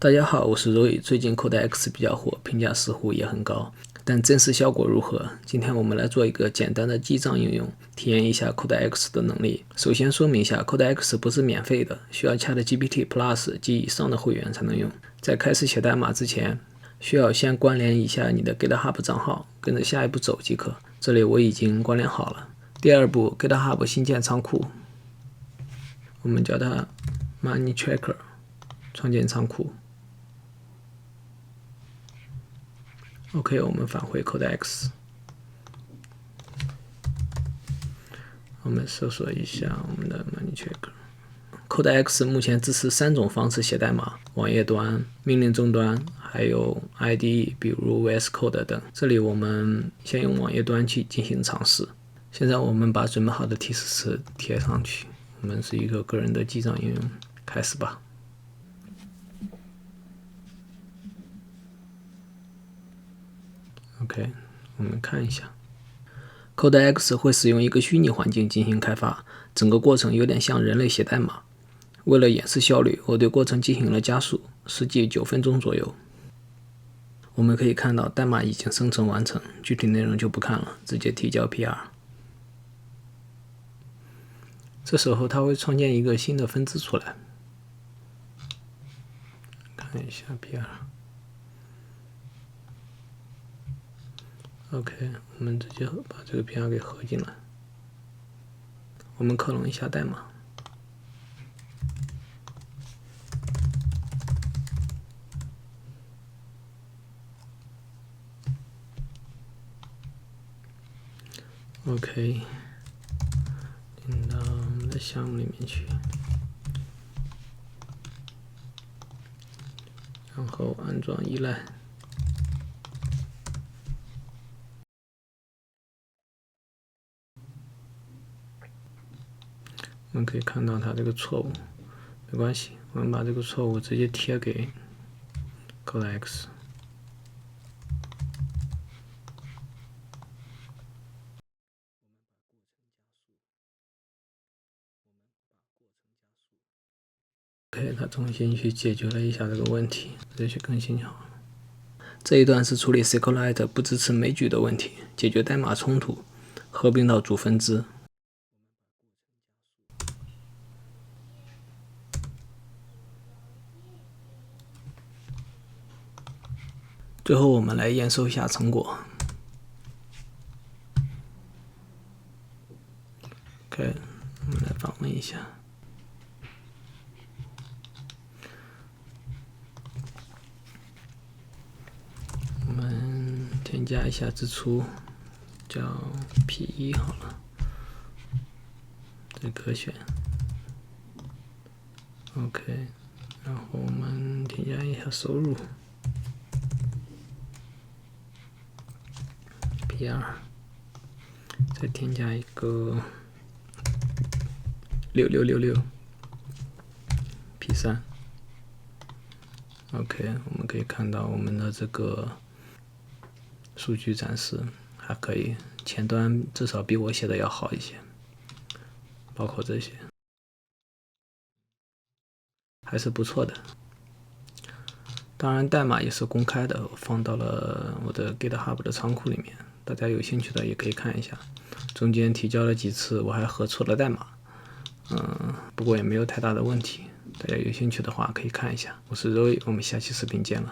大家好，我是 Roy。最近 Codex 比较火，评价似乎也很高，但真实效果如何？今天我们来做一个简单的记账应用，体验一下 Codex 的能力。首先说明一下 ，Codex 不是免费的，需要ChatGPT Plus 及以上的会员才能用。在开始写代码之前，需要先关联一下你的 GitHub 账号，跟着下一步走即可。这里我已经关联好了。第二步 ，GitHub 新建仓库，我们叫它 Money Tracker， 创建仓库。OK， 我们返回 Codex， 我们搜索一下我们的 Money Tracker。Codex 目前支持3种方式写代码：网页端、命令终端，还有 IDE， 比如 VS Code 等。这里我们先用网页端去进行尝试。现在我们把准备好的提示词贴上去。我们是一个个人的记账应用，开始吧。OK， 我们看一下 ，Codex 会使用一个虚拟环境进行开发，整个过程有点像人类写代码。为了演示效率，我对过程进行了加速，实际9分钟左右。我们可以看到代码已经生成完成，具体内容就不看了，直接提交 PR。这时候它会创建一个新的分支出来，看一下 PR。OK， 我们直接把这个 PR 给合进来。我们克隆一下代码。OK， 进到我们的项目里面去，然后安装依赖。我们可以看到它这个错误，没关系，我们把这个错误直接贴给 Codex。OK， 它重新去解决了一下这个问题，直接去更新就好了。这一段是处理 SQLite 不支持枚举的问题，解决代码冲突，合并到主分支。最后我们来验收一下成果。OK， 我们来访问一下。我们添加一下支出，叫 P1 好了，这可选。OK， 然后我们添加一下收入 P2， 再添加一个6666 P3。OK， 我们可以看到我们的这个数据展示还可以，前端至少比我写的要好一些，包括这些还是不错的。当然代码也是公开的，我放到了我的 GitHub 的仓库里面，大家有兴趣的也可以看一下。中间提交了几次我还合错了代码，不过也没有太大的问题，大家有兴趣的话可以看一下。我是 Roy， 我们下期视频见了。